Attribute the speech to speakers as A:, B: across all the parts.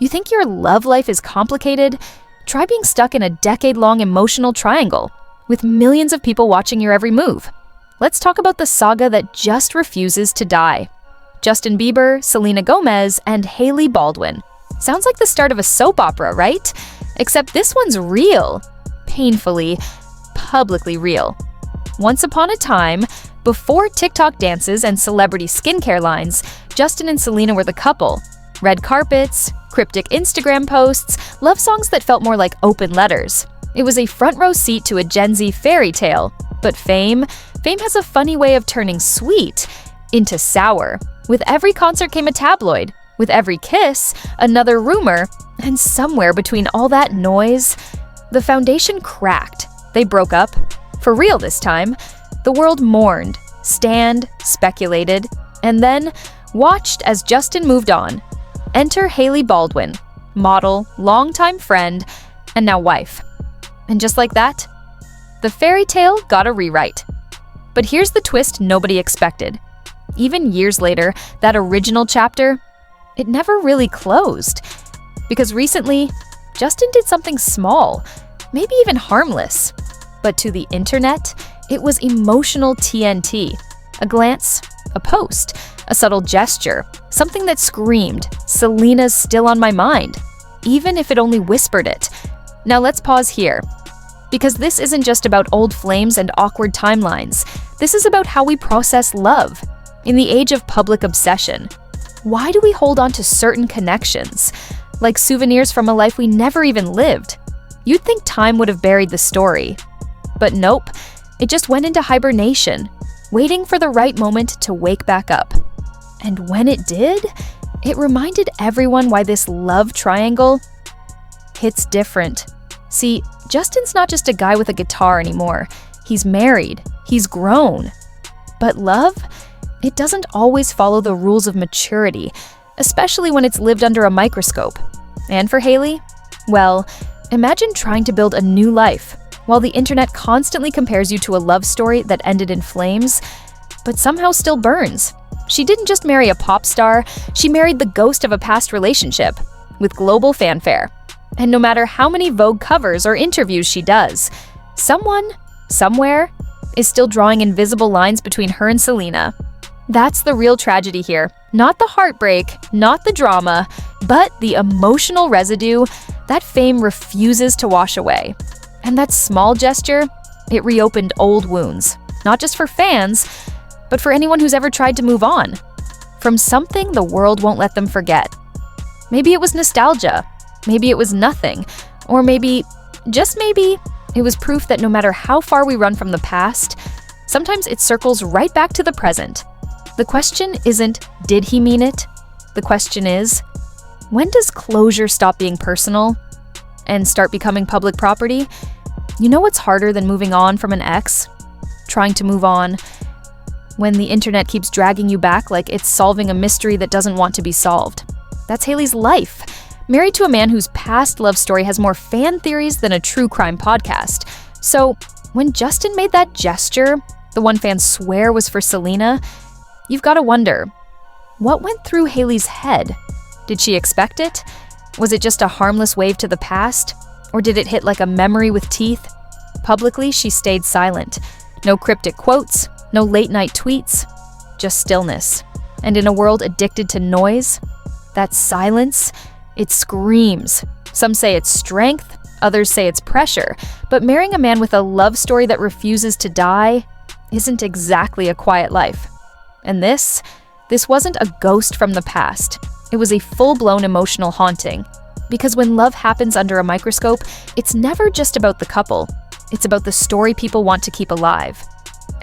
A: You think your love life is complicated? Try being stuck in a decade-long emotional triangle, with millions of people watching your every move. Let's talk about the saga that just refuses to die. Justin Bieber, Selena Gomez, and Hailey Baldwin. Sounds like the start of a soap opera, right? Except this one's real. Painfully, publicly real. Once upon a time, before TikTok dances and celebrity skincare lines, Justin and Selena were the couple. Red carpets, cryptic Instagram posts, love songs that felt more like open letters. It was a front row seat to a Gen Z fairy tale. But fame has a funny way of turning sweet into sour. With every concert came a tabloid. With every kiss, another rumor. And somewhere between all that noise, the foundation cracked. They broke up. For real this time. The world mourned, speculated, and then watched as Justin moved on. Enter Hailey Baldwin, model, longtime friend, and now wife. And just like that, the fairy tale got a rewrite. But here's the twist nobody expected. Even years later, that original chapter, it never really closed. Because recently, Justin did something small, maybe even harmless. But to the internet, it was emotional TNT. A glance, a post, a subtle gesture, something that screamed, "Selena's still on my mind," even if it only whispered it. Now let's pause here. Because this isn't just about old flames and awkward timelines. This is about how we process love. In the age of public obsession, why do we hold on to certain connections? Like souvenirs from a life we never even lived. You'd think time would have buried the story. But nope, it just went into hibernation, waiting for the right moment to wake back up. And when it did, it reminded everyone why this love triangle hits different. See, Justin's not just a guy with a guitar anymore. He's married. He's grown. But love, it doesn't always follow the rules of maturity, especially when it's lived under a microscope. And for Hailey, well, imagine trying to build a new life while the internet constantly compares you to a love story that ended in flames, but somehow still burns. She didn't just marry a pop star, she married the ghost of a past relationship, with global fanfare. And no matter how many Vogue covers or interviews she does, someone, somewhere, is still drawing invisible lines between her and Selena. That's the real tragedy here. Not the heartbreak, not the drama, but the emotional residue that fame refuses to wash away. And that small gesture, it reopened old wounds, not just for fans, but for anyone who's ever tried to move on from something the world won't let them forget. Maybe it was nostalgia, maybe it was nothing, or maybe, just maybe, it was proof that no matter how far we run from the past, sometimes it circles right back to the present. The question isn't, did he mean it? The question is, when does closure stop being personal and start becoming public property? You know what's harder than moving on from an ex? Trying to move on when the internet keeps dragging you back like it's solving a mystery that doesn't want to be solved. That's Hailey's life. Married to a man whose past love story has more fan theories than a true crime podcast. So, when Justin made that gesture, the one fans swear was for Selena, you've got to wonder, what went through Hailey's head? Did she expect it? Was it just a harmless wave to the past? Or did it hit like a memory with teeth? Publicly, she stayed silent. No cryptic quotes, no late-night tweets, just stillness. And in a world addicted to noise, that silence, it screams. Some say it's strength, others say it's pressure, but marrying a man with a love story that refuses to die isn't exactly a quiet life. And this wasn't a ghost from the past. It was a full-blown emotional haunting. Because when love happens under a microscope, it's never just about the couple. It's about the story people want to keep alive.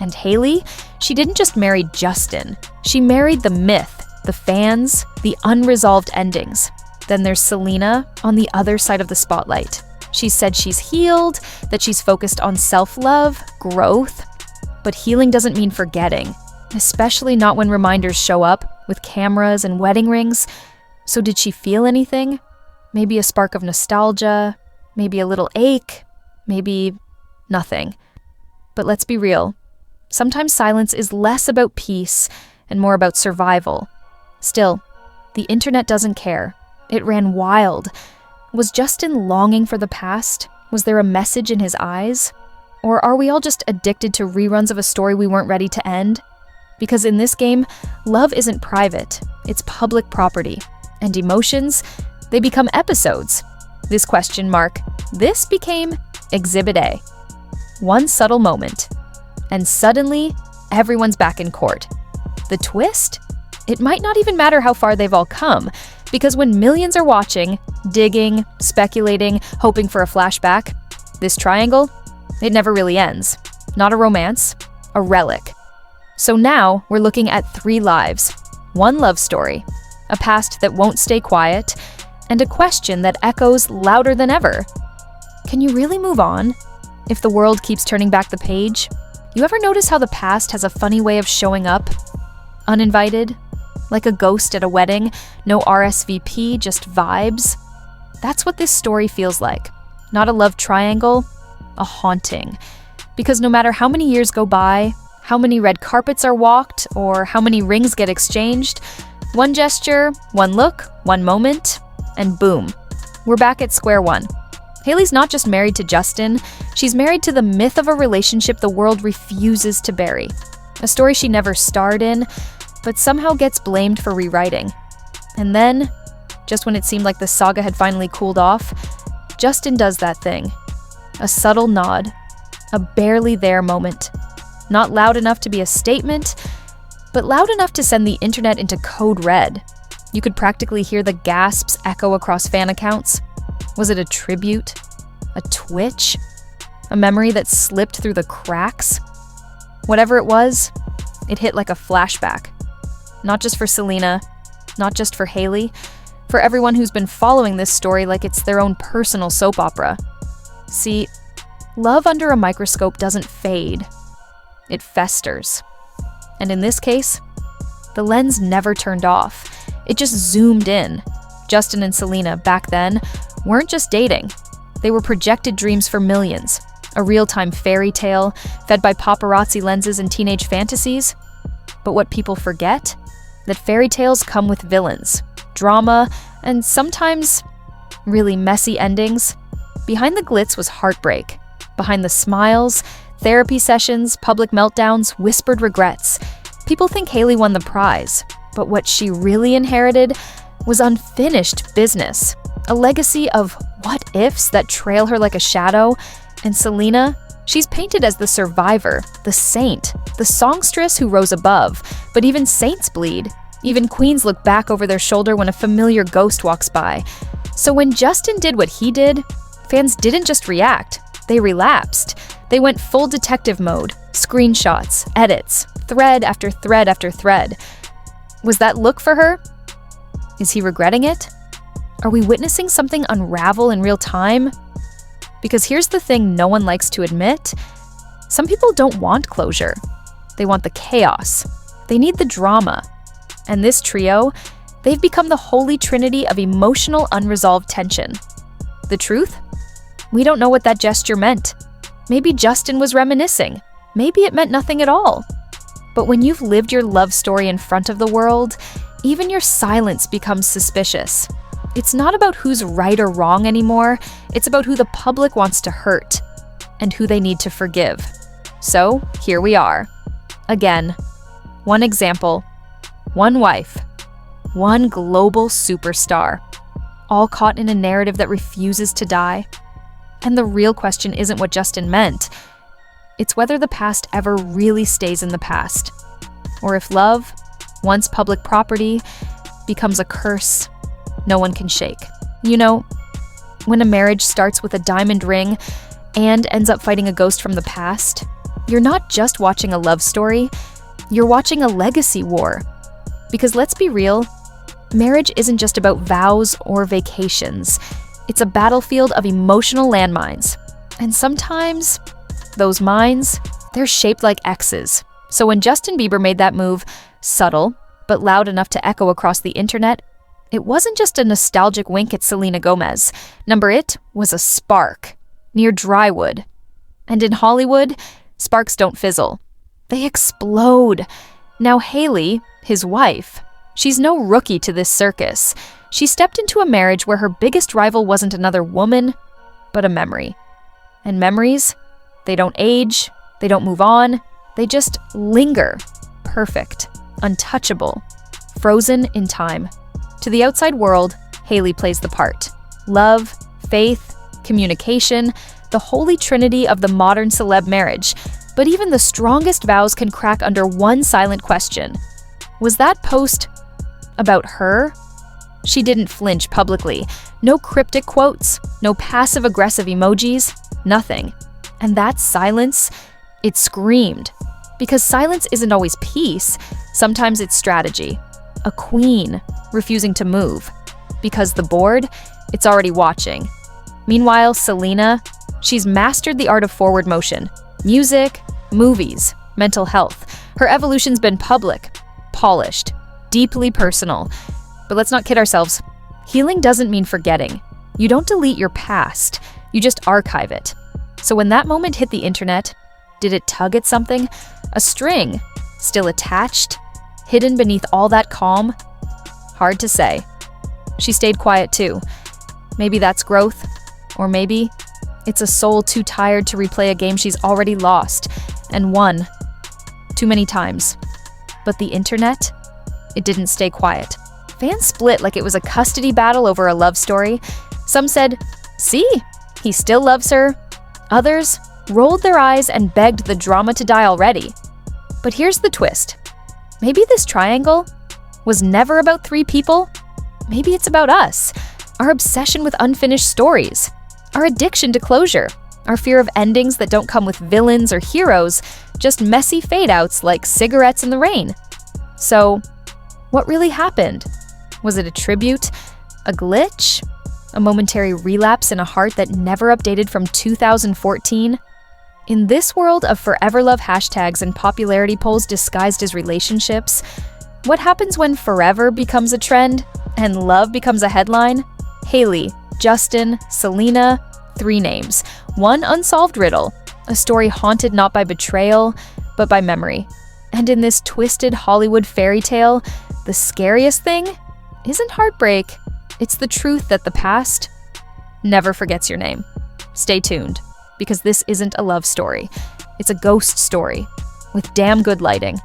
A: And Hailey, she didn't just marry Justin. She married the myth, the fans, the unresolved endings. Then there's Selena on the other side of the spotlight. She said she's healed, that she's focused on self-love, growth. But healing doesn't mean forgetting, especially not when reminders show up with cameras and wedding rings. So did she feel anything? Maybe a spark of nostalgia, maybe a little ache, maybe nothing. But let's be real. Sometimes silence is less about peace and more about survival. Still, the internet doesn't care. It ran wild. Was Justin longing for the past? Was there a message in his eyes? Or are we all just addicted to reruns of a story we weren't ready to end? Because in this game, love isn't private, it's public property. And emotions, they become episodes. This became Exhibit A. One subtle moment. And suddenly, everyone's back in court. The twist? It might not even matter how far they've all come, because when millions are watching, digging, speculating, hoping for a flashback, this triangle, it never really ends. Not a romance, a relic. So now we're looking at 3 lives, 1 love story, a past that won't stay quiet, and a question that echoes louder than ever. Can you really move on if the world keeps turning back the page? You ever notice how the past has a funny way of showing up? Uninvited? Like a ghost at a wedding, no RSVP, just vibes? That's what this story feels like. Not a love triangle, a haunting. Because no matter how many years go by, how many red carpets are walked, or how many rings get exchanged, one gesture, one look, one moment, and boom, we're back at square one. Hailey's not just married to Justin, she's married to the myth of a relationship the world refuses to bury. A story she never starred in, but somehow gets blamed for rewriting. And then, just when it seemed like the saga had finally cooled off, Justin does that thing. A subtle nod, a barely there moment. Not loud enough to be a statement, but loud enough to send the internet into code red. You could practically hear the gasps echo across fan accounts. Was it a tribute? A twitch? A memory that slipped through the cracks? Whatever it was, it hit like a flashback. Not just for Selena, not just for Hailey, for everyone who's been following this story like it's their own personal soap opera. See, love under a microscope doesn't fade. It festers. And in this case, the lens never turned off. It just zoomed in. Justin and Selena, back then, weren't just dating. They were projected dreams for millions. A real-time fairy tale, fed by paparazzi lenses and teenage fantasies. But what people forget? That fairy tales come with villains, drama, and sometimes really messy endings. Behind the glitz was heartbreak. Behind the smiles, therapy sessions, public meltdowns, whispered regrets. People think Hailey won the prize, but what she really inherited was unfinished business. A legacy of what-ifs that trail her like a shadow. And Selena, she's painted as the survivor, the saint, the songstress who rose above. But even saints bleed. Even queens look back over their shoulder when a familiar ghost walks by. So when Justin did what he did, fans didn't just react, they relapsed. They went full detective mode, screenshots, edits, thread after thread after thread. Was that look for her? Is he regretting it? Are we witnessing something unravel in real time? Because here's the thing no one likes to admit. Some people don't want closure. They want the chaos. They need the drama. And this trio, they've become the holy trinity of emotional unresolved tension. The truth? We don't know what that gesture meant. Maybe Justin was reminiscing. Maybe it meant nothing at all. But when you've lived your love story in front of the world, even your silence becomes suspicious. It's not about who's right or wrong anymore. It's about who the public wants to hurt and who they need to forgive. So here we are. Again, one example, one wife, one global superstar, all caught in a narrative that refuses to die. And the real question isn't what Justin meant. It's whether the past ever really stays in the past. Or if love, once public property, becomes a curse no one can shake. You know, when a marriage starts with a diamond ring and ends up fighting a ghost from the past, you're not just watching a love story, you're watching a legacy war. Because let's be real, marriage isn't just about vows or vacations. It's a battlefield of emotional landmines. And sometimes, those mines, they're shaped like X's. So when Justin Bieber made that move, subtle, but loud enough to echo across the internet, it wasn't just a nostalgic wink at Selena Gomez. It was a spark, near drywood. And in Hollywood, sparks don't fizzle. They explode. Now Hailey, his wife, She's no rookie to this circus. She stepped into a marriage where her biggest rival wasn't another woman, but a memory. And memories, they don't age, they don't move on, they just linger. Perfect, untouchable, frozen in time. To the outside world, Hailey plays the part. Love, faith, communication, the holy trinity of the modern celeb marriage. But even the strongest vows can crack under one silent question. Was that post about her? She didn't flinch publicly. No cryptic quotes, no passive-aggressive emojis, nothing. And that silence, it screamed. Because silence isn't always peace. Sometimes it's strategy. A queen refusing to move. Because the board, it's already watching. Meanwhile, Selena, she's mastered the art of forward motion. Music, movies, mental health. Her evolution's been public, polished, deeply personal. But let's not kid ourselves. Healing doesn't mean forgetting. You don't delete your past, you just archive it. So when that moment hit the internet, did it tug at something? A string, still attached, hidden beneath all that calm? Hard to say. She stayed quiet too. Maybe that's growth, or maybe it's a soul too tired to replay a game she's already lost and won too many times. But the internet, it didn't stay quiet. Fans split like it was a custody battle over a love story. Some said, "See, he still loves her." Others rolled their eyes and begged the drama to die already. But here's the twist. Maybe this triangle was never about three people. Maybe it's about us, our obsession with unfinished stories, our addiction to closure, our fear of endings that don't come with villains or heroes, just messy fade-outs like cigarettes in the rain. So, what really happened? Was it a tribute? A glitch? A momentary relapse in a heart that never updated from 2014? In this world of forever love hashtags and popularity polls disguised as relationships, what happens when forever becomes a trend and love becomes a headline? Hailey, Justin, Selena, 3 names. One unsolved riddle, a story haunted not by betrayal, but by memory. And in this twisted Hollywood fairy tale, the scariest thing isn't heartbreak. It's the truth that the past never forgets your name. Stay tuned, because this isn't a love story. It's a ghost story with damn good lighting.